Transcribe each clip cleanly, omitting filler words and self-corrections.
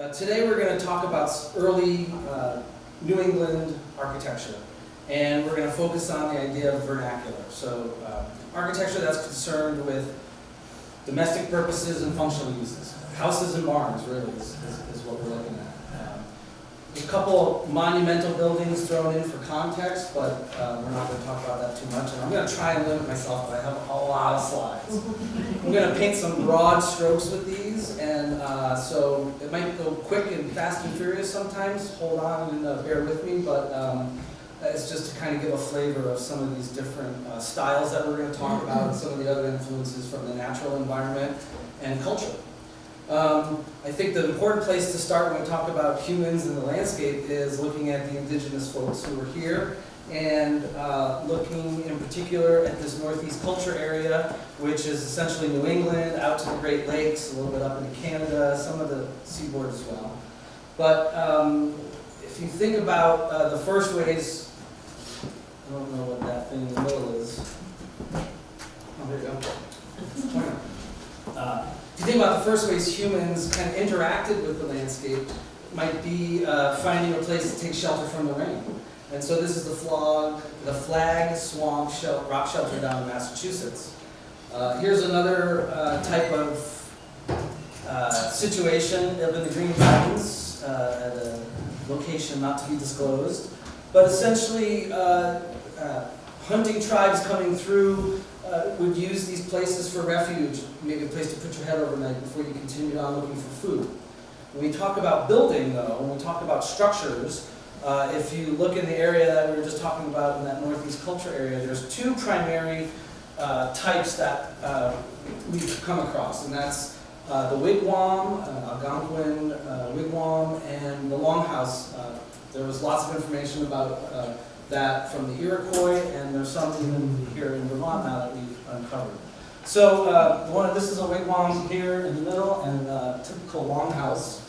Today we're going to talk about early New England architecture, and we're going to focus on the idea of vernacular. So architecture that's concerned with domestic purposes and functional uses. Houses and barns really is what we're looking at. There's a couple monumental buildings thrown in for context, but we're not going to talk about that too much. And I'm going to try and limit myself, but I have a lot of slides. I'm going to paint some broad strokes with these, and so it might go quick and fast and furious sometimes. Hold on and bear with me, but it's just to kind of give a flavor of some of these different styles that we're going to talk about and some of the other influences from the natural environment and culture. I think the important place to start when we talk about humans in the landscape is looking at the indigenous folks who were here and looking in particular at this northeast culture area, which is essentially New England, out to the Great Lakes, a little bit up into Canada, some of the seaboard as well. But if you think about the first ways, I don't know what that thing in the middle is. Oh, there you go. If you think about the first ways humans kind of interacted with the landscape, might be finding a place to take shelter from the rain. And so this is the flag swamp rock shelter down in Massachusetts. Here's another type of situation up in the Green Mountains at a location not to be disclosed. But essentially, hunting tribes coming through would use these places for refuge, maybe a place to put your head overnight before you continued on looking for food. When we talk about building, though, when we talk about structures, if you look in the area that we were just talking about in that northeast culture area, there's two primary types that we've come across, and that's the wigwam, Algonquin wigwam, and the longhouse. There was lots of information about that from the Iroquois, and there's some even here in Vermont now that we've uncovered. So this is a wigwam here in the middle, and a typical longhouse.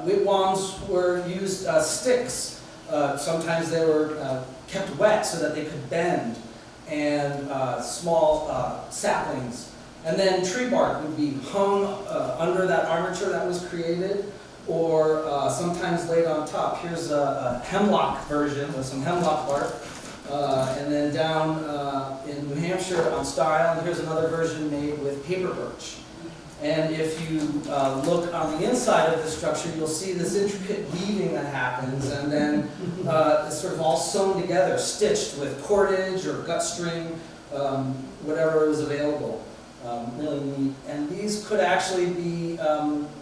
Wigwams were used sticks. Sometimes they were kept wet so that they could bend, and small saplings. And then tree bark would be hung under that armature that was created, or sometimes laid on top. Here's a hemlock version with some hemlock bark. And then down in New Hampshire on Star Island, here's another version made with paper birch. And if you look on the inside of the structure, you'll see this intricate weaving that happens, and then it's sort of all sewn together, stitched with cordage or gut string, whatever is available. Really neat. And these could actually be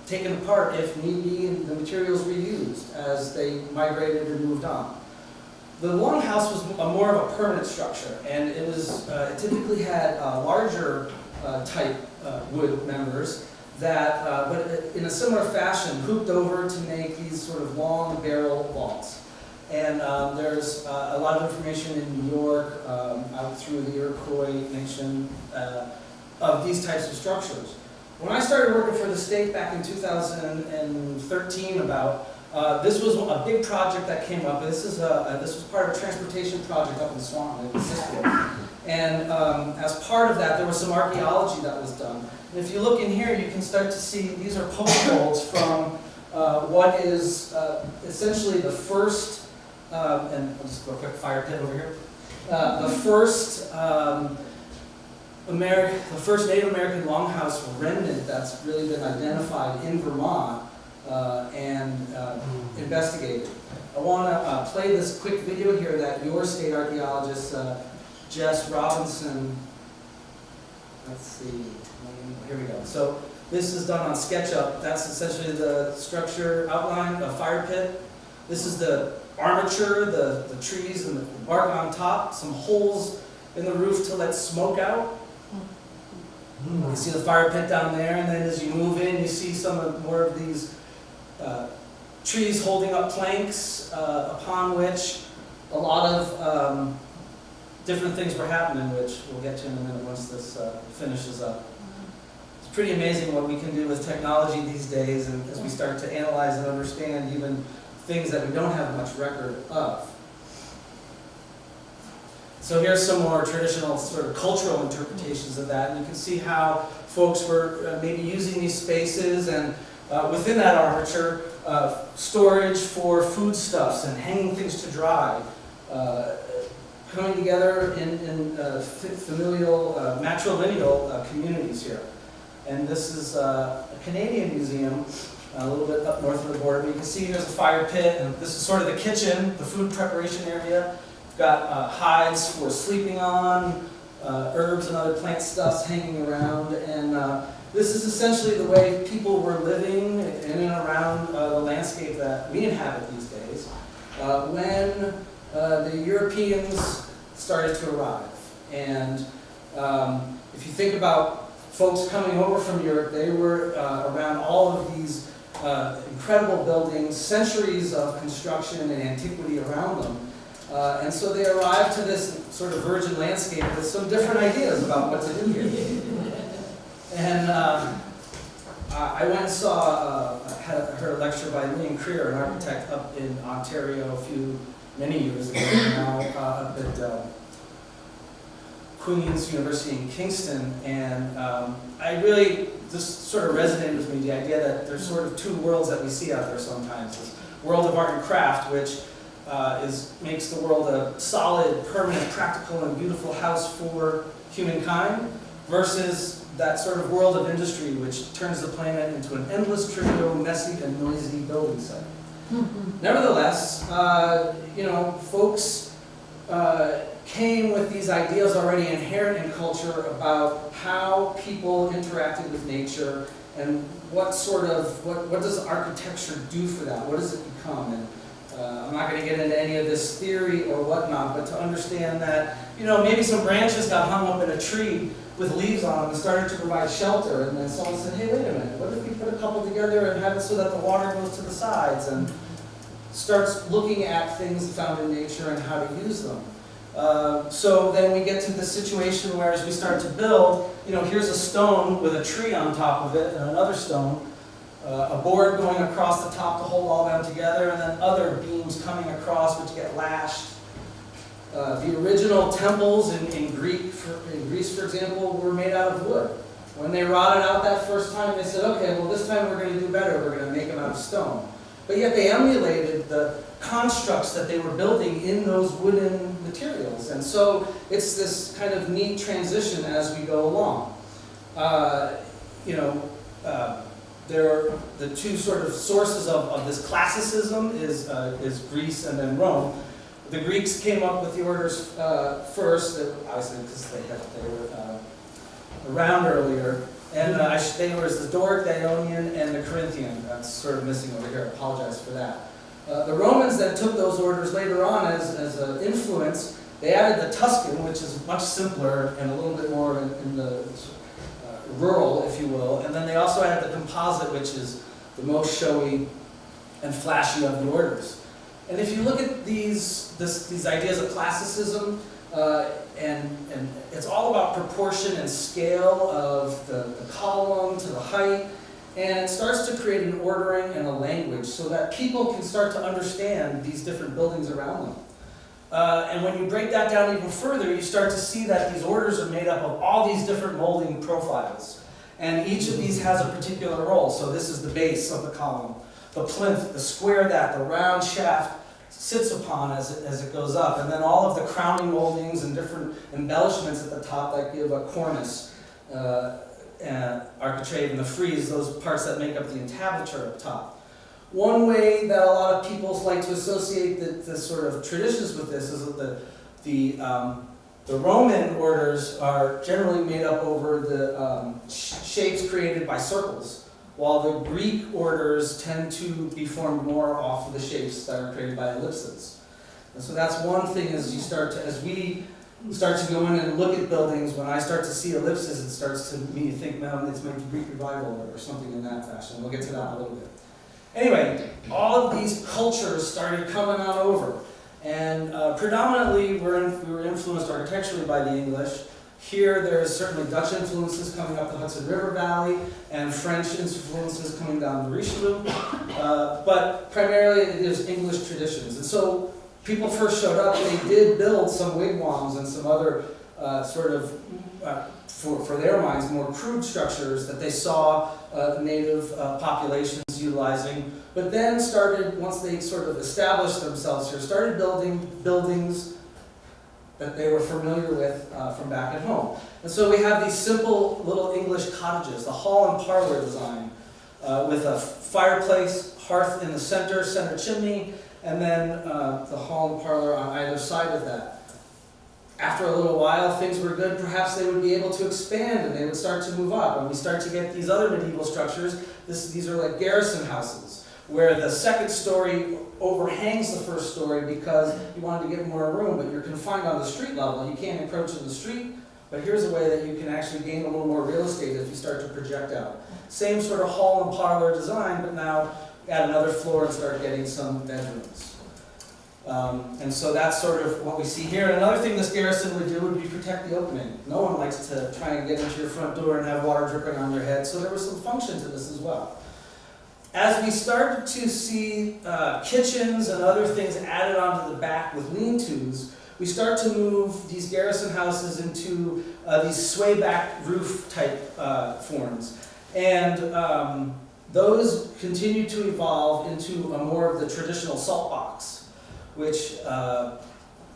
taken apart if need be, and the materials reused as they migrated and moved on. The longhouse was more of a permanent structure, and it typically had larger type wood members that, but in a similar fashion, hooped over to make these sort of long barrel walls. And there's a lot of information in New York, out through the Iroquois Nation, of these types of structures. When I started working for the state back in 2013 this was a big project that came up. This was part of a transportation project up in Swanton, in Cisco. And as part of that, there was some archaeology that was done. And if you look in here, you can start to see these are poke holes from what is essentially the first, and I'll just go a quick fire pit over here. The first Native American longhouse remnant that's really been identified in Vermont and investigated. I want to play this quick video here that your state archaeologist, Jess Robinson, let's see, here we go. So this is done on SketchUp. That's essentially the structure outline, a fire pit. This is the armature, the trees and the bark on top, some holes in the roof to let smoke out. You see the fire pit down there, and then as you move in, you see more of these trees holding up planks upon which a lot of different things were happening, which we'll get to in a minute once this finishes up. It's pretty amazing what we can do with technology these days, and as we start to analyze and understand even things that we don't have much record of. So here's some more traditional sort of cultural interpretations of that, and you can see how folks were maybe using these spaces and Within that armature, storage for foodstuffs and hanging things to dry, coming together in familial, matrilineal communities here. And this is a Canadian museum, a little bit up north of the border. But you can see there's a fire pit, and this is sort of the kitchen, the food preparation area. We've got hides for sleeping on, herbs and other plant stuffs hanging around, and this is essentially the way people were living in and around the landscape that we inhabit these days when the Europeans started to arrive. And if you think about folks coming over from Europe, they were around all of these incredible buildings, centuries of construction and antiquity around them. And so they arrived to this sort of virgin landscape with some different ideas about what to do here. And I went and saw, heard a lecture by Liam Creer, an architect up in Ontario many years ago now, up at Queen's University in Kingston. And I really, just sort of resonated with me, the idea that there's sort of two worlds that we see out there sometimes. This world of art and craft, which makes the world a solid, permanent, practical, and beautiful house for humankind, versus that sort of world of industry, which turns the planet into an endless, trivial, messy, and noisy building site. Nevertheless, folks came with these ideas already inherent in culture about how people interacted with nature and what does architecture do for that? What does it become? And I'm not going to get into any of this theory or whatnot, but to understand that, maybe some branches got hung up in a tree with leaves on them and started to provide shelter, and then someone said, hey, wait a minute, what if we put a couple together and have it so that the water goes to the sides, and starts looking at things found in nature and how to use them. So then we get to the situation where as we start to build, here's a stone with a tree on top of it and another stone, a board going across the top to hold all them together, and then other beams coming across which get lashed. The original temples in Greece, for example, were made out of wood. When they rotted out that first time, they said, okay, well this time we're going to do better, we're going to make them out of stone. But yet they emulated the constructs that they were building in those wooden materials. And so it's this kind of neat transition as we go along. The two sort of sources of this classicism is Greece and then Rome. The Greeks came up with the orders first, obviously because they were around earlier. And they were the Doric, the Ionian, and the Corinthian. That's sort of missing over here. I apologize for that. The Romans then took those orders later on as an influence. They added the Tuscan, which is much simpler and a little bit more in the rural, if you will. And then they also added the composite, which is the most showy and flashy of the orders. And if you look at these ideas of classicism, and it's all about proportion and scale of the column to the height, and it starts to create an ordering and a language so that people can start to understand these different buildings around them. And when you break that down even further, you start to see that these orders are made up of all these different molding profiles. And each of these has a particular role. So this is the base of the column, the plinth, the square that the round shaft sits upon as it goes up, and then all of the crowning moldings and different embellishments at the top that give a cornice, and architrave, and the frieze, those parts that make up the entablature up top. One way that a lot of people like to associate the sort of traditions with this is that the Roman orders are generally made up over the shapes created by circles, while the Greek orders tend to be formed more off of the shapes that are created by ellipses. And so that's one thing as we start to go in and look at buildings, when I start to see ellipses, it starts to make me think, no, it's maybe Greek revival or something in that fashion. We'll get to that in a little bit. Anyway, all of these cultures started coming on over. And predominantly, we were influenced architecturally by the English. Here, there's certainly Dutch influences coming up the Hudson River Valley, and French influences coming down the Richelieu. But primarily, there's English traditions. And so, people first showed up, they did build some wigwams and some other for their minds, more crude structures that they saw native populations utilizing, but then started, once they sort of established themselves here, started building buildings that they were familiar with from back at home. And so we have these simple little English cottages, the hall and parlor design, with a fireplace, hearth in the center chimney, and then the hall and parlor on either side of that. After a little while, things were good, perhaps they would be able to expand and they would start to move up. And we start to get these other medieval structures. These are like garrison houses, where the second story overhangs the first story because you wanted to get more room, but you're confined on the street level. You can't encroach on the street, but here's a way that you can actually gain a little more real estate if you start to project out. Same sort of hall and parlor design, but now add another floor and start getting some bedrooms. And so that's sort of what we see here. And another thing this garrison would do would be protect the opening. No one likes to try and get into your front door and have water dripping on your head, so there was some function to this as well. As we started to see kitchens and other things added onto the back with lean-tos, we start to move these garrison houses into these sway-back roof type forms. And those continue to evolve into more of the traditional salt box, which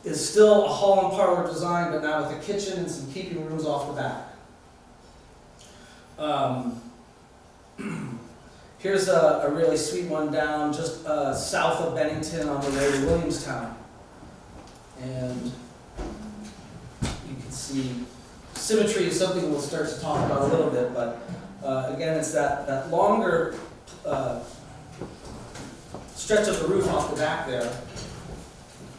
is still a hall and parlor design, but now with a kitchen and some keeping rooms off the back. Here's a really sweet one down just south of Bennington on the way to Williamstown. And you can see symmetry is something we'll start to talk about a little bit, but again, it's that longer stretch of the roof off the back there,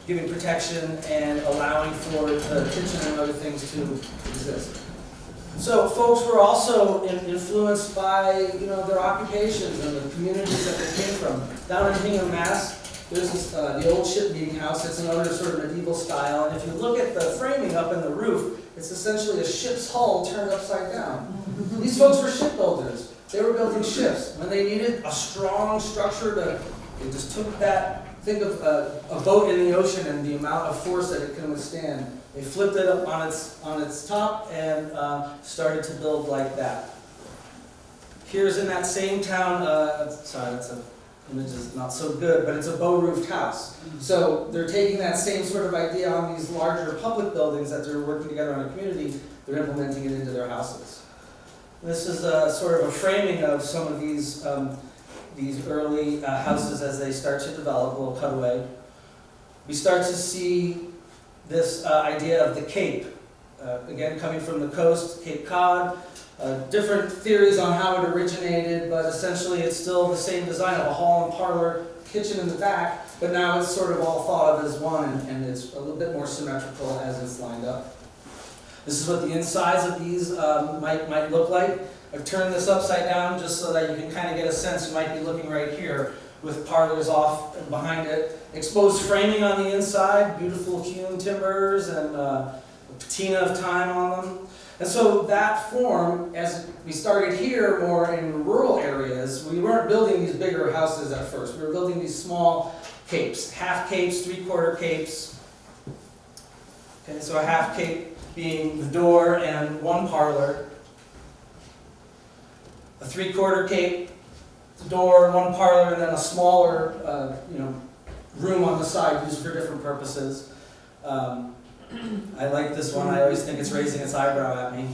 giving protection and allowing for the kitchen and other things to exist. So folks were also influenced by their occupations and the communities that they came from. Down in Hingham, Mass, there's this, the old ship meeting house. It's another sort of medieval style, and if you look at the framing up in the roof, it's essentially a ship's hull turned upside down. These folks were shipbuilders. They were building ships. When they needed a strong structure, they just took that. Think of a boat in the ocean and the amount of force that it can withstand. They flipped it up on its top and started to build like that. Here's in that same town, sorry, that's image is not so good, but it's a bow-roofed house. So they're taking that same sort of idea on these larger public buildings that they're working together on a community, they're implementing it into their houses. This is sort of a framing of some of these early houses as they start to develop, a little cutaway. We start to see this idea of the Cape, again coming from the coast, Cape Cod. Different theories on how it originated, but essentially it's still the same design of a hall and parlor, kitchen in the back, but now it's sort of all thought of as one, and it's a little bit more symmetrical as it's lined up. This is what the insides of these might look like. I've turned this upside down just so that you can kind of get a sense. You might be looking right here with parlors off and behind it. Exposed framing on the inside, beautiful hewn timbers and a patina of time on them. And so that form, as we started here more in rural areas, we weren't building these bigger houses at first. We were building these small capes, half capes, three-quarter capes. Okay, so a half cape being the door and one parlor. A three-quarter cape, the door, one parlor, and then a smaller, room on the side used for different purposes. I like this one. I always think it's raising its eyebrow at me.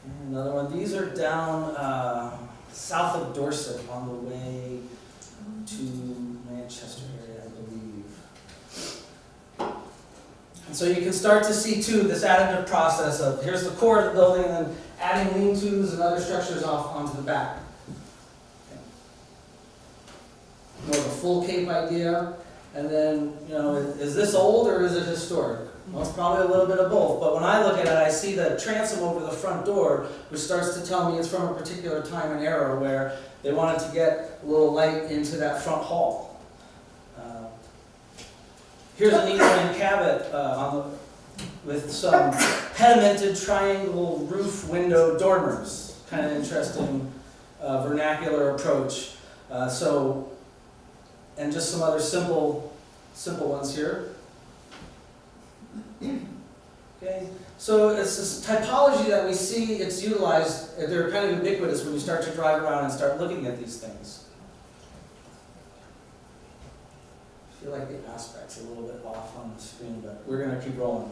And another one. These are down south of Dorset on the way to Manchester area, I believe. And so you can start to see, too, this additive process of here's the core of the building, and then adding lean-tos and other structures off onto the back. More of a full cape idea, and then, is this old or is it historic? Well, it's probably a little bit of both, but when I look at it, I see the transom over the front door, which starts to tell me it's from a particular time and era where they wanted to get a little light into that front hall. Here's an England Cabot with some pedimented triangle roof window dormers. Kind of interesting vernacular approach. And just some other simple simple ones here. Okay, so it's this typology that we see, it's utilized, they're kind of ubiquitous when you start to drive around and start looking at these things. I feel like the aspect's a little bit off on the screen, but we're going to keep rolling.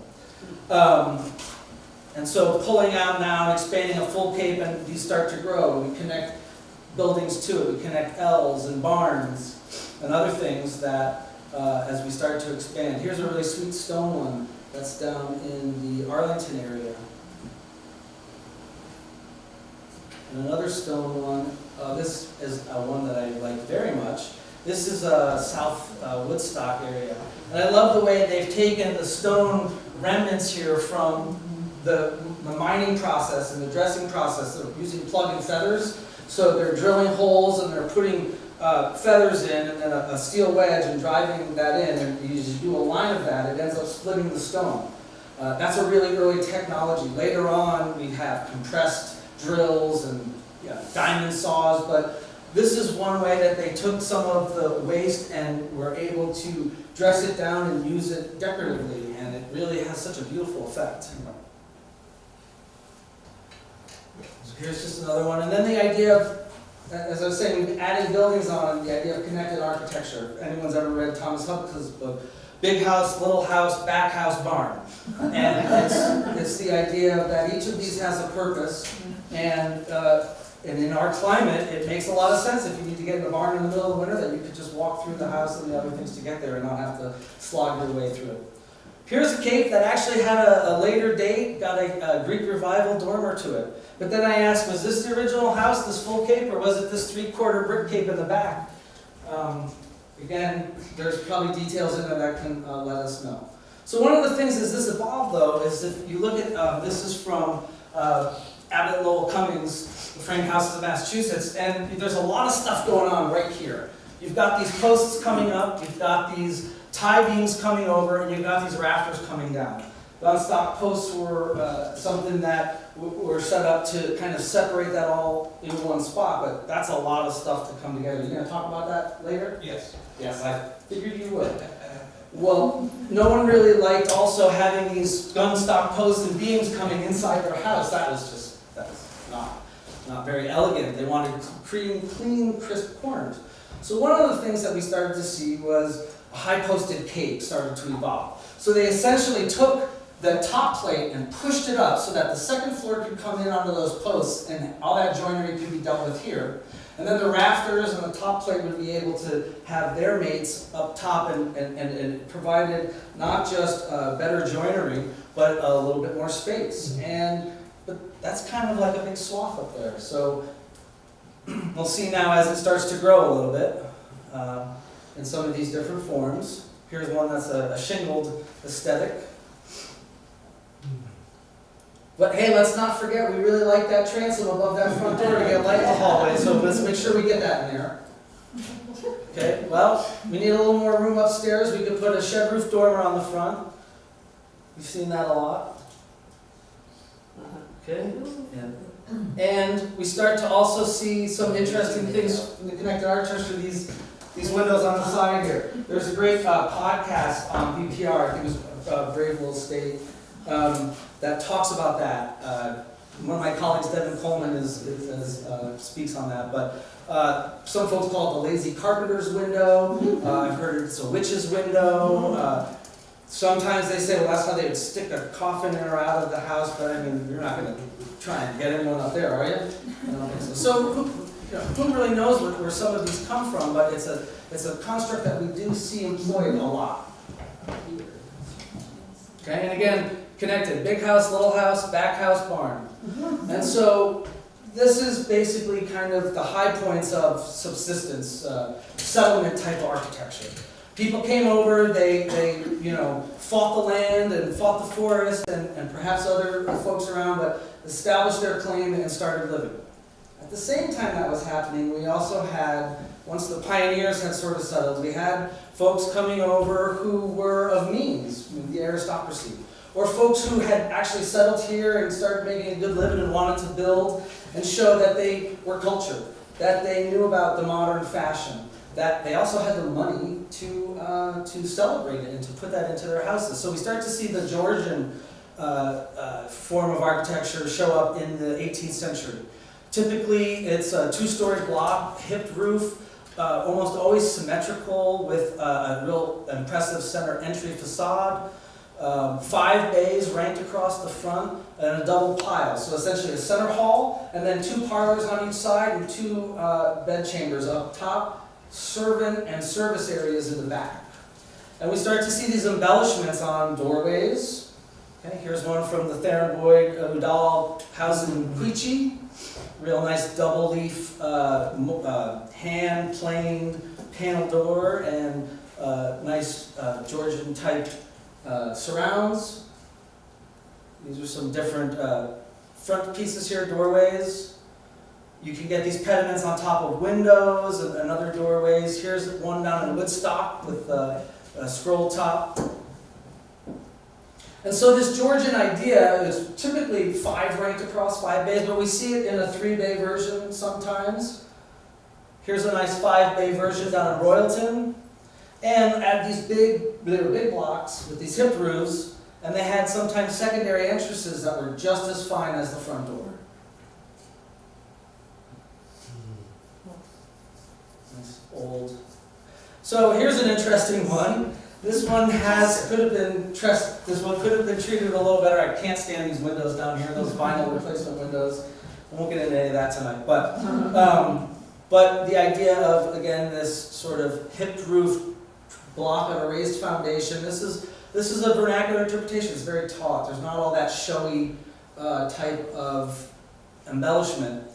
And so pulling out now and expanding a full cape, and these start to grow. We connect buildings to it. We connect L's and barns and other things that, as we start to expand. Here's a really sweet stone one that's down in the Arlington area. And another stone one, this is one that I like very much. This is South Woodstock area. And I love the way they've taken the stone remnants here from the mining process and the dressing process. They're using plug and feathers. So they're drilling holes and they're putting feathers in and then a steel wedge and driving that in. And you just do a line of that, it ends up splitting the stone. That's a really early technology. Later on, we have compressed drills and diamond saws, but this is one way that they took some of the waste and were able to dress it down and use it decoratively, and it really has such a beautiful effect. So here's just another one, and then the idea of, as I was saying, we've added buildings on, the idea of connected architecture. If anyone's ever read Thomas Hupka's book, Big House, Little House, Back House, Barn. And it's the idea that each of these has a purpose, and in our climate, it makes a lot of sense if you need to get in the barn in the middle of the winter that you could just walk through the house and the other things to get there and not have to slog your way through it. Here's a cape that actually had a later date, got a Greek revival dormer to it. But then I asked, was this the original house, this full cape, or was it this 3/4 brick cape in the back? Again, there's probably details in there that can let us know. So one of the things as this evolved, though, is if you look at, this is from Abbott Lowell Cummings, the Frame Houses of Massachusetts, and there's a lot of stuff going on right here. You've got these posts coming up, you've got these tie beams coming over, and you've got these rafters coming down. Gunstock posts were something that were set up to kind of separate that all in one spot, but that's a lot of stuff to come together. You're going to talk about that later? Yes. Yes, I figured you would. Well, no one really liked also having these gunstock posts and beams coming inside their house. That was not very elegant. They wanted clean, crisp corners. So one of the things that we started to see was a high-posted cape started to evolve. So they essentially took the top plate and pushed it up so that the second floor could come in onto those posts and all that joinery could be dealt with here. And then the rafters and the top plate would be able to have their mates up top, and it provided not just better joinery, but a little bit more space. But that's kind of like a big swath up there. So we'll see now as it starts to grow a little bit in some of these different forms. Here's one that's a shingled aesthetic. But hey, let's not forget, we really like that transom above that front door to get light in the hallway, so let's make sure we get that in there. Okay, well, we need a little more room upstairs. We could put a shed roof dormer on the front. You've seen that a lot. Okay, and we start to also see some interesting things in the connected architecture, these windows on the side here. There's a great podcast on BPR, I think it was Brave Little State, that talks about that. One of my colleagues, Devin Coleman, speaks on that. But some folks call it the lazy carpenter's window. I've heard it's a witch's window. Sometimes they say, well, that's how they would stick a coffin in or out of the house. But I mean, you're not going to try and get anyone up there, are you? I don't think so. So who really knows where some of these come from? But it's a construct that we do see employed a lot. Okay, and again, connected. Big house, little house, back house, barn. And so this is basically kind of the high points of subsistence, settlement type of architecture. People came over, they fought the land and fought the forest and perhaps other folks around, but established their claim and started living. At the same time that was happening, we also had, once the pioneers had sort of settled, we had folks coming over who were of means, the aristocracy, or folks who had actually settled here and started making a good living and wanted to build and show that they were cultured, that they knew about the modern fashion, that they also had the money to celebrate it and to put that into their houses. So we start to see the Georgian form of architecture show up in the 18th century. Typically, it's a two-story block, hipped roof, almost always symmetrical with a real impressive center entry facade. 5 bays ranked across the front and a double pile. So essentially a center hall and then 2 parlors on each side and 2 bed chambers up top, servant and service areas in the back. And we start to see these embellishments on doorways. Okay, here's one from the Theron Boyd Udall house in Queechee. Real nice double leaf, hand planed panel door and nice Georgian type surrounds. These are some different front pieces here, doorways. You can get these pediments on top of windows and other doorways. Here's one down in Woodstock with a scroll top. And so this Georgian idea is typically 5 ranked across, 5 bays, but we see it in a 3-bay version sometimes. Here's a nice 5-bay version down in Royalton. And at these they were big blocks with these hip roofs, and they had sometimes secondary entrances that were just as fine as the front door. Nice old. So here's an interesting one. This one could have been treated a little better. I can't stand these windows down here, those vinyl replacement windows. I won't get into any of that tonight. But the idea of, again, this sort of hipped roof block on a raised foundation. This is a vernacular interpretation. It's very taut. There's not all that showy type of embellishment.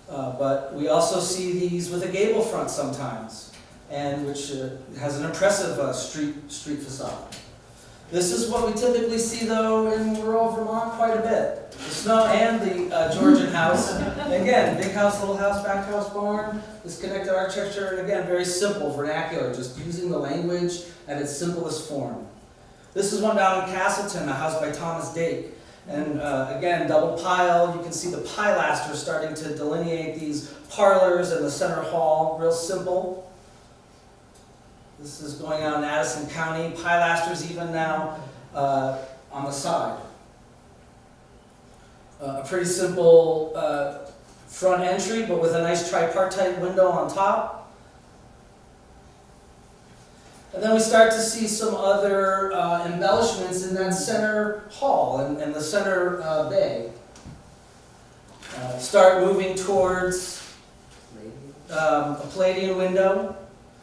But we also see these with a gable front sometimes, and which has an impressive street facade. This is what we typically see, though, in rural Vermont quite a bit. The snow and the Georgian house. Again, big house, little house, back house, barn. This connected architecture, and again, very simple, vernacular, just using the language at its simplest form. This is one down in Casselton, a house by Thomas Dake. And again, double pile. You can see the pilasters starting to delineate these parlors and the center hall. Real simple. This is going on in Addison County. Pilasters even now on the side. A pretty simple front entry, but with a nice tripartite window on top. And then we start to see some other embellishments in that center hall and the center bay. Start moving towards a Palladian window.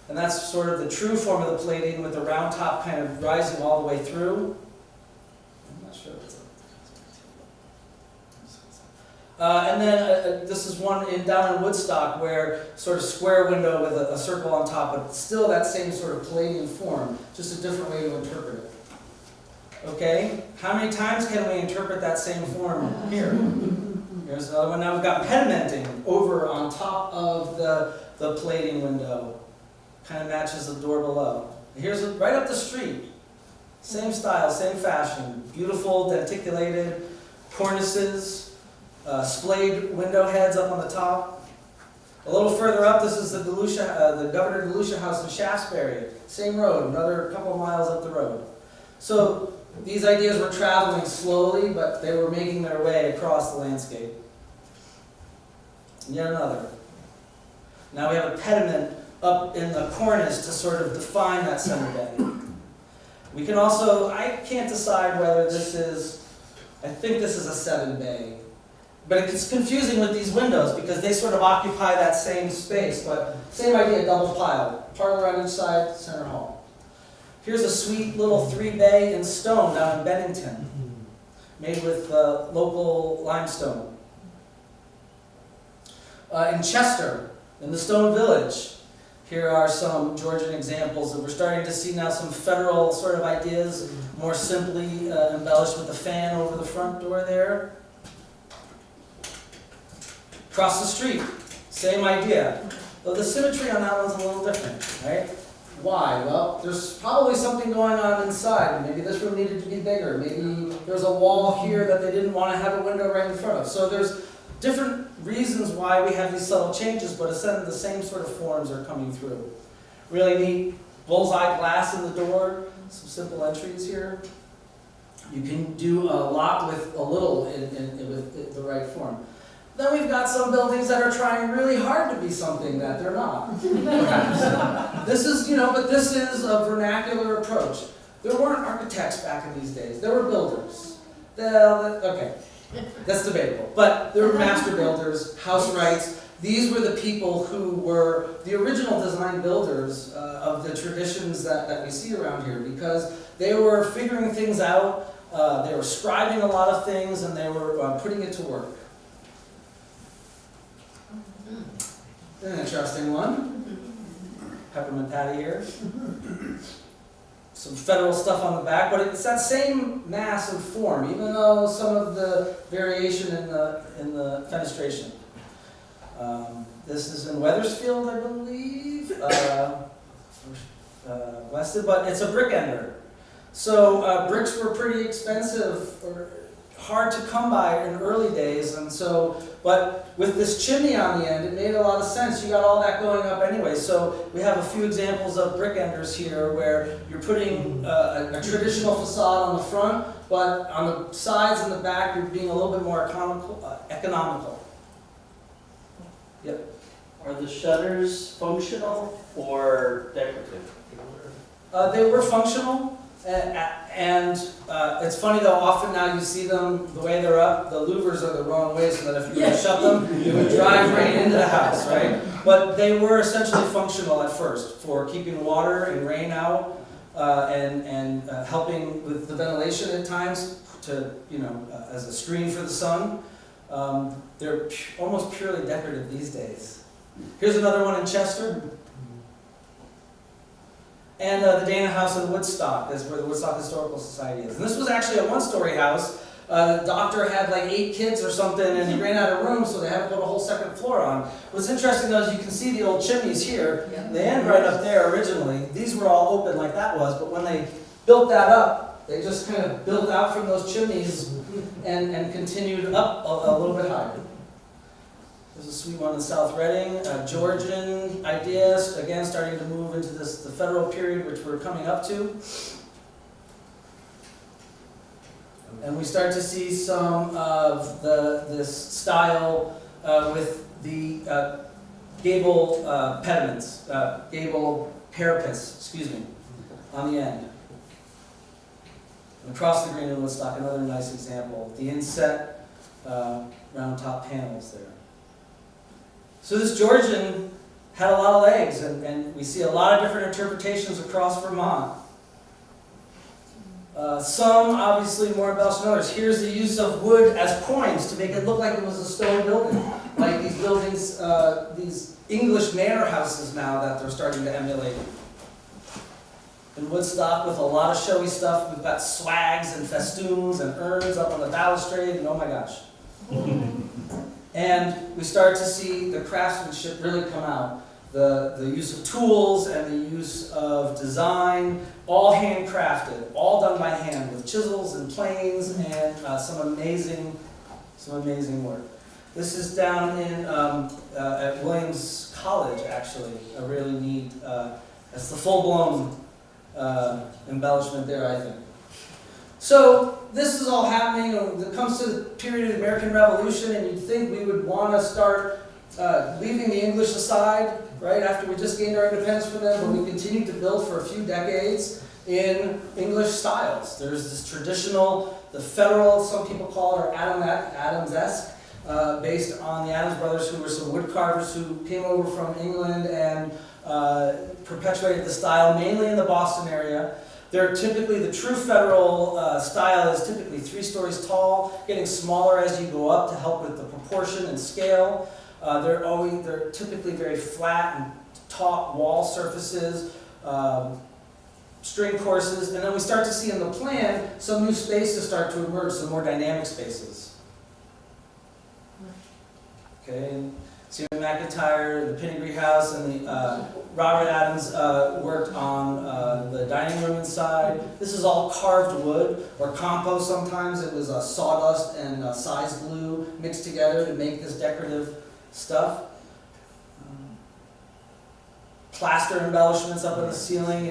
And that's sort of the true form of the Palladian with the round top kind of rising all the way through. I'm not sure what's up. And then this is one down in Woodstock where sort of square window with a circle on top, but still that same sort of Palladian form, just a different way to interpret it. Okay, how many times can we interpret that same form here? Here's another one. Now we've got pedimenting over on top of the Palladian window. Kind of matches the door below. Here's right up the street. Same style, same fashion. Beautiful, denticulated cornices, splayed window heads up on the top. A little further up, this is the Governor DeLucia house in Shaftesbury. Same road, another couple of miles up the road. So these ideas were traveling slowly, but they were making their way across the landscape. Yet another. Now we have a pediment up in the cornice to sort of define that center bay. We can also, I can't decide whether this is, I think this is a 7 bay. But it's confusing with these windows because they sort of occupy that same space, but same idea, double pile. Parlor on each side, center hall. Here's a sweet little 3 bay in stone down in Bennington, made with local limestone. In Chester, in the Stone Village, here are some Georgian examples that we're starting to see now, some federal sort of ideas, more simply embellished with a fan over the front door there. Across the street, same idea. Though the symmetry on that one's a little different, right? Why? Well, there's probably something going on inside. Maybe this room needed to be bigger. Maybe there's a wall here that they didn't want to have a window right in front of. So there's different reasons why we have these subtle changes, but the same sort of forms are coming through. Really neat bullseye glass in the door, some simple entries here. You can do a lot with a little with the right form. Then we've got some buildings that are trying really hard to be something that they're not. This is, but this is a vernacular approach. There weren't architects back in these days. There were builders. Okay, that's debatable. But there were master builders, house rights. These were the people who were the original design builders of the traditions that we see around here, because they were figuring things out, they were scribing a lot of things, and they were putting it to work. An interesting one. Peppermint patty here. Some federal stuff on the back, but it's that same mass and form, even though some of the variation in the fenestration. This is in Wethersfield, I believe, Wested, but it's a brick ender. So bricks were pretty expensive or hard to come by in early days, and so, but with this chimney on the end, it made a lot of sense. You got all that going up anyway. So we have a few examples of brick enders here where you're putting a traditional facade on the front, but on the sides and the back, you're being a little bit more economical. Yep. Are the shutters functional or decorative? They were functional, and it's funny though, often now you see them, the way they're up, the louvers are the wrong way, so that if you were to shut them, you would drive right into the house, right? But they were essentially functional at first for keeping water and rain out, and helping with the ventilation at times to, as a screen for the sun. They're almost purely decorative these days. Here's another one in Chester. And the Dana House in Woodstock is where the Woodstock Historical Society is. And this was actually a one-story house. The doctor had like 8 kids or something, and he ran out of room, so they had to put a whole second floor on. What's interesting though is you can see the old chimneys here. They end right up there originally. These were all open like that was, but when they built that up, they just kind of built out from those chimneys and continued up a little bit higher. There's a sweet one in South Reading, Georgian ideas, again starting to move into the federal period, which we're coming up to. And we start to see some of this style with the gable pediments, gable parapets, on the end. And across the green in Woodstock, another nice example, the inset round top panels there. So this Georgian had a lot of legs, and we see a lot of different interpretations across Vermont. Some obviously more embellished than others. Here's the use of wood as points to make it look like it was a stone building. Like these buildings, these English manor houses now that they're starting to emulate. In Woodstock with a lot of showy stuff, we've got swags and festoons and urns up on the balustrade, and oh my gosh. And we start to see the craftsmanship really come out. The use of tools and the use of design, all handcrafted, all done by hand with chisels and planes and some amazing work. This is down in at Williams College, actually, a really neat. That's the full-blown embellishment there, I think. So this is all happening. It comes to the period of the American Revolution, and you'd think we would want to start leaving the English aside, right, after we just gained our independence from them, but we continued to build for a few decades in English styles. There's this traditional, the federal, some people call it, or Adams-esque, based on the Adams brothers, who were some wood carvers who came over from England and perpetuated the style, mainly in the Boston area. They're typically, the true federal style is typically 3 stories tall, getting smaller as you go up to help with the proportion and scale. They're typically very flat and taut wall surfaces, string courses, and then we start to see in the plan some new spaces start to emerge, some more dynamic spaces. Okay, and Stephen McIntyre, the Pinnegree House, and the Robert Adams worked on the dining room inside. This is all carved wood, or compost sometimes. It was sawdust and size glue mixed together to make this decorative stuff. plaster embellishments up in the ceiling.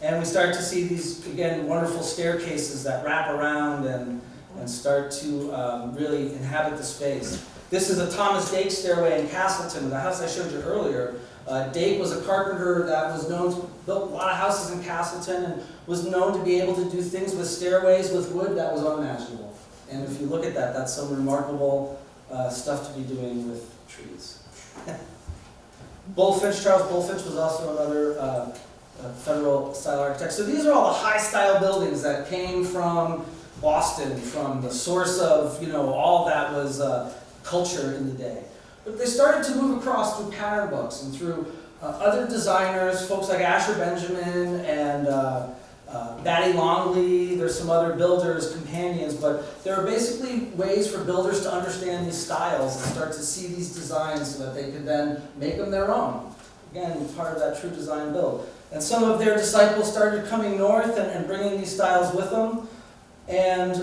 And we start to see these, again, wonderful staircases that wrap around and start to really inhabit the space. This is a Thomas Dake stairway in Casselton, the house I showed you earlier. Dake was a carpenter that was known to build a lot of houses in Casselton and was known to be able to do things with stairways with wood that was unimaginable. And if you look at that, that's some remarkable stuff to be doing with trees. Bullfinch, Charles Bullfinch was also another federal style architect. So these are all the high style buildings that came from Boston, from the source of, all that was culture in the day. But they started to move across through pattern books and through other designers, folks like Asher Benjamin and Batty Longley. There's some other builders, companions, but there are basically ways for builders to understand these styles and start to see these designs so that they could then make them their own. Again, part of that true design build. And some of their disciples started coming north and bringing these styles with them, and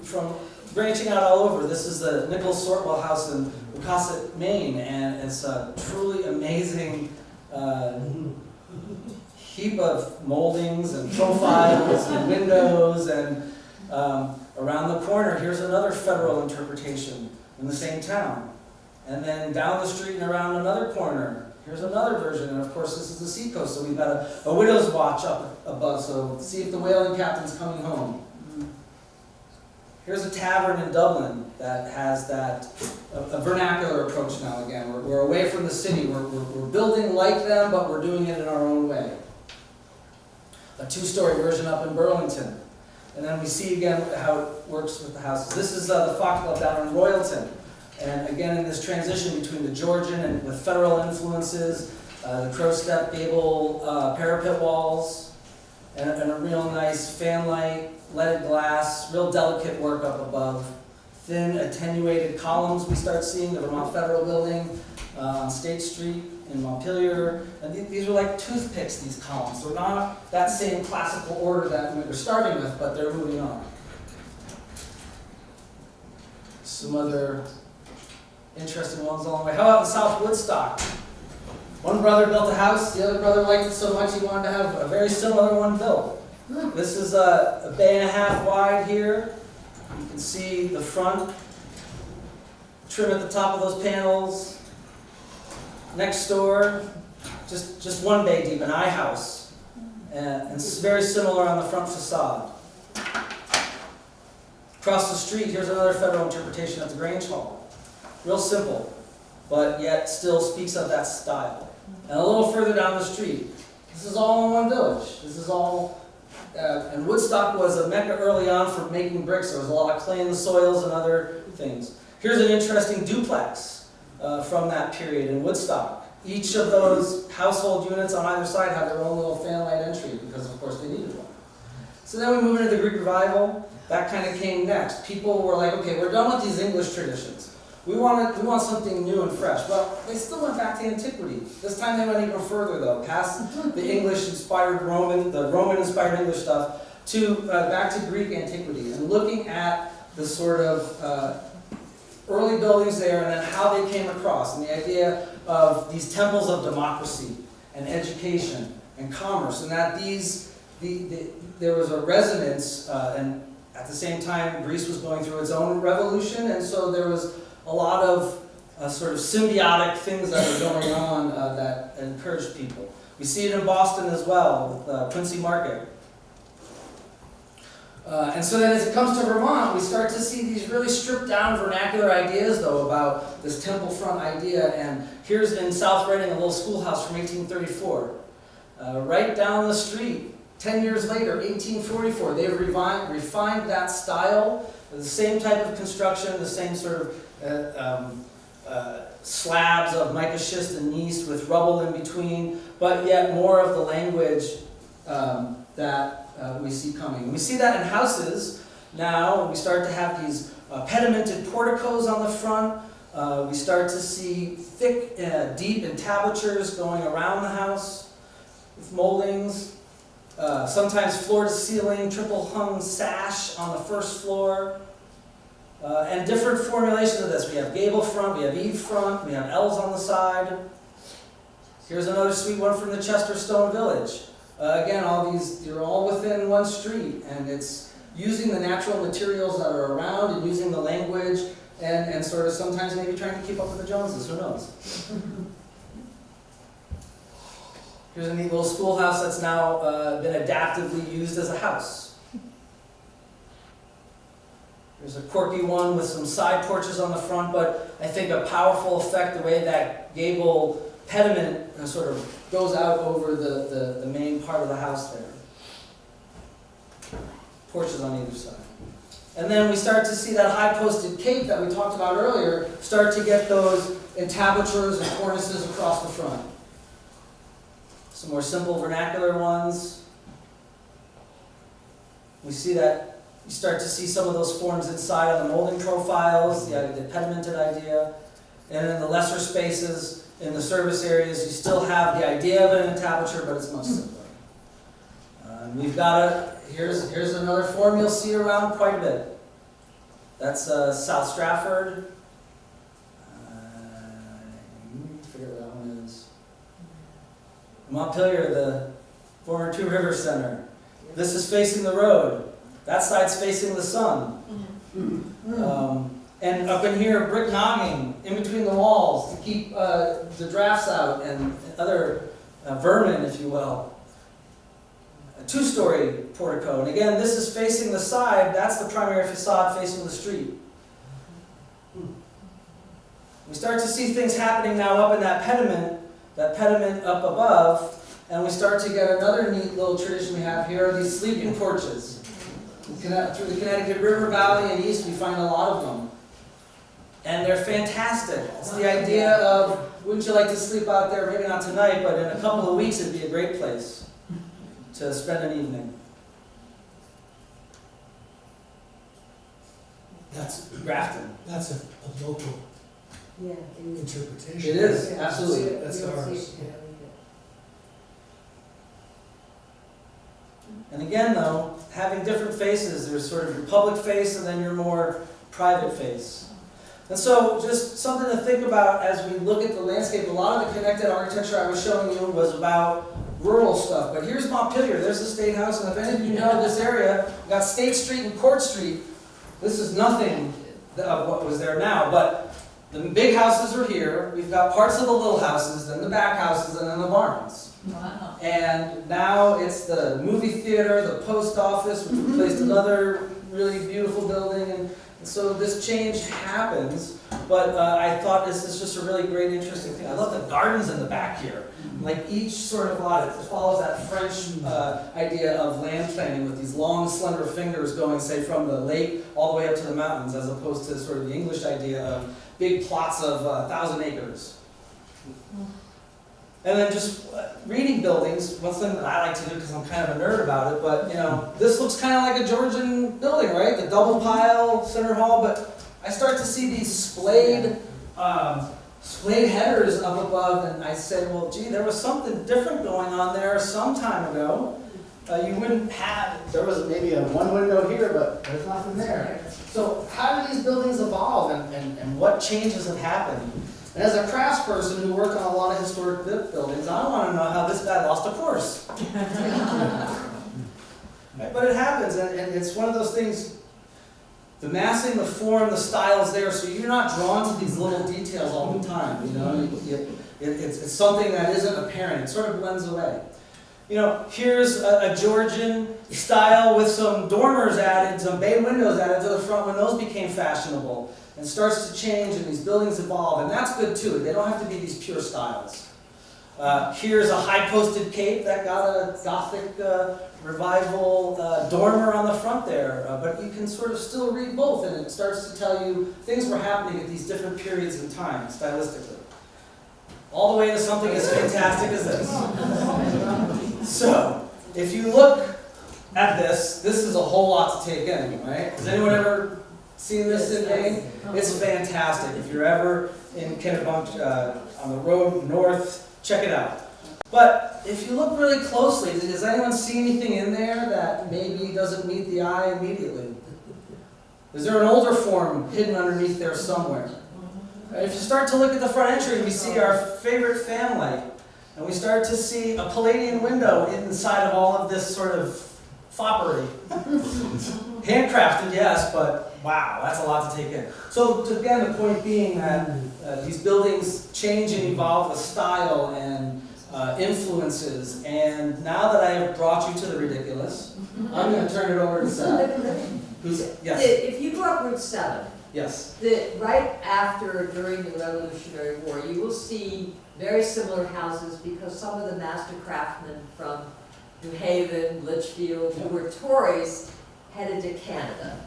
from branching out all over. This is the Nichols Sortwell House in Casselton, Maine, and it's a truly amazing heap of moldings and profiles and windows, and around the corner, here's another federal interpretation in the same town. And then down the street and around another corner, here's another version, and of course this is the seacoast, so we've got a widow's watch up above, so see if the whaling captain's coming home. Here's a tavern in Dublin that has that, a vernacular approach now again. We're away from the city, we're building like them, but we're doing it in our own way. A two-story version up in Burlington. And then we see again how it works with the houses. This is the Fox Club down in Royalton. And again, in this transition between the Georgian and with federal influences, the crow step gable parapet walls, and a real nice fanlight, leaded glass, real delicate work up above. Thin, attenuated columns we start seeing, the Vermont Federal Building on State Street in Montpelier. And these are like toothpicks, these columns. They're not that same classical order that we were starting with, but they're moving on. Some other interesting ones along the way. How about in South Woodstock? One brother built a house, the other brother liked it so much he wanted to have a very similar one built. This is a bay and a half wide here. You can see the front trim at the top of those panels. Next door, just one bay deep, an I house. And it's very similar on the front facade. Across the street, here's another federal interpretation of the Grange Hall. Real simple, but yet still speaks of that style. And a little further down the street, this is all in one village. This is all, and Woodstock was a mecca early on for making bricks. There was a lot of clay in the soils and other things. Here's an interesting duplex from that period in Woodstock. Each of those household units on either side have their own little fanlight entry because, of course, they needed one. So then we move into the Greek Revival. That kind of came next. People were like, okay, we're done with these English traditions. We want something new and fresh. Well, they still went back to antiquity. This time they went even further, though, past the English-inspired Roman, the Roman-inspired English stuff, to back to Greek antiquity and looking at the sort of early buildings there and then how they came across and the idea of these temples of democracy and education and commerce, and that there was a resonance, and at the same time Greece was going through its own revolution, and so there was a lot of sort of symbiotic things that are going on that encouraged people. We see it in Boston as well with Quincy Market. And so then as it comes to Vermont, we start to see these really stripped down vernacular ideas, though, about this temple front idea. And here's in South Reading a little schoolhouse from 1834. Right down the street, 10 years later, 1844, they've refined that style, the same type of construction, the same sort of slabs of mica schist and gneiss with rubble in between, but yet more of the language that we see coming. And we see that in houses now. We start to have these pedimented porticos on the front. We start to see thick, deep entablatures going around the house with moldings. Sometimes floor to ceiling, triple hung sash on the first floor. And different formulations of this. We have gable front, we have eave front, we have L's on the side. Here's another sweet one from the Chester Stone Village. Again, all these, you're all within one street, and it's using the natural materials that are around and using the language and sort of sometimes maybe trying to keep up with the Joneses, who knows? Here's a neat little schoolhouse that's now been adaptively used as a house. There's a quirky one with some side porches on the front, but I think a powerful effect, the way that gable pediment sort of goes out over the main part of the house there. Porches on either side. And then we start to see that high-posted cape that we talked about earlier start to get those entablatures and cornices across the front. Some more simple vernacular ones. We see that, you start to see some of those forms inside on the molding profiles, the pedimented idea. And in the lesser spaces, in the service areas, you still have the idea of an entablature, but it's much simpler. We've got here's another form you'll see around quite a bit. That's South Stratford. I forget what that one is. Montpelier, the former Two Rivers Center. This is facing the road. That side's facing the sun. And up in here, brick nogging in between the walls to keep the drafts out and other vermin, if you will. A two-story portico. And again, this is facing the side. That's the primary facade facing the street. We start to see things happening now up in that pediment up above, and we start to get another neat little tradition we have here, these sleeping porches. Through the Connecticut River Valley and east, we find a lot of them. And they're fantastic. It's the idea of, wouldn't you like to sleep out there, maybe not tonight, but in a couple of weeks it'd be a great place to spend an evening. That's Grafton. That's a local interpretation. It is, absolutely. That's ours. Yeah. And again, though, having different faces, there's sort of your public face and then your more private face. And so, just something to think about as we look at the landscape. A lot of the connected architecture I was showing you was about rural stuff. But here's Montpelier. There's the State House. And if any of you know this area, we've got State Street and Court Street. This is nothing of what was there now. But the big houses are here. We've got parts of the little houses, then the back houses, and then the barns. Wow. And now it's the movie theater, the post office, which replaced another really beautiful building. And so this change happens, but I thought this is just a really great, interesting thing. I love the gardens in the back here. Like each sort of lot, it follows that French idea of land planting with these long, slender fingers going, say, from the lake all the way up to the mountains, as opposed to sort of the English idea of big plots of 1,000 acres. And then just reading buildings, one thing that I like to do because I'm kind of a nerd about it, but you know, this looks kind of like a Georgian building, right? The double pile center hall, but I start to see these splayed headers up above, and I said, well, gee, there was something different going on there some time ago. You wouldn't have, there was maybe a one window here, but there's nothing there. So how do these buildings evolve, and what changes have happened? And as a craftsperson who worked on a lot of historic buildings, I want to know how this guy lost a course. Right? But it happens, and it's one of those things, the massing, the form, the style is there, so you're not drawn to these little details all the time. You know, it's something that isn't apparent. It sort of blends away. You know, here's a Georgian style with some dormers added, some bay windows added to the front when those became fashionable. And starts to change and these buildings evolve, and that's good too. They don't have to be these pure styles. Here's a high-posted cape that got a Gothic revival dormer on the front there, but you can sort of still read both, and it starts to tell you things were happening at these different periods in time, stylistically. All the way to something as fantastic as this. So, if you look at this is a whole lot to take in, right? Has anyone ever seen this in Maine? It's fantastic. If you're ever in Kennebunk on the road north, check it out. But if you look really closely, does anyone see anything in there that maybe doesn't meet the eye immediately? Is there an older form hidden underneath there somewhere? If you start to look at the front entry, we see our favorite family. And we start to see a Palladian window inside of all of this sort of foppery. Handcrafted, yes, but wow, that's a lot to take in. So again, the point being that these buildings change and evolve with style and influences. And now that I have brought you to the ridiculous, I'm going to turn it over to Seth. Yes, If you go up Route 7, yes. right after, during the Revolutionary War, you will see very similar houses because some of the master craftsmen from New Haven, Litchfield, who were Tories, headed to Canada.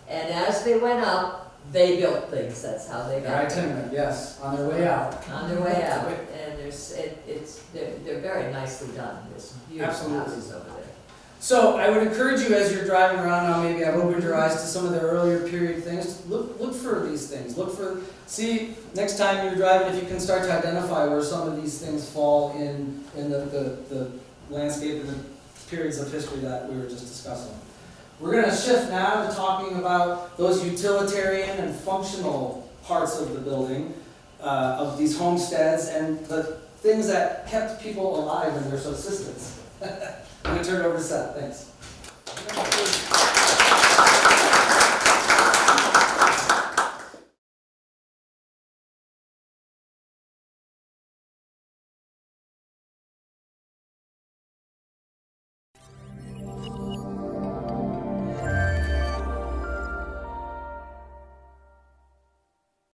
And as they went up, they built things, that's how they They're got there. itinerant, yes, on their way out. On their way out, and they're very nicely done, there's beautiful Absolutely. houses over there. So I would encourage you as you're driving around now, maybe I've opened your eyes to some of the earlier period things, look for these things, see next time you're driving if you can start to identify where some of these things fall in the landscape and the periods of history that we were just discussing. We're going to shift now to talking about those utilitarian and functional parts of the building, of these homesteads, and the things that kept people alive in their subsistence. I'm going to turn it over to Seth. Thanks.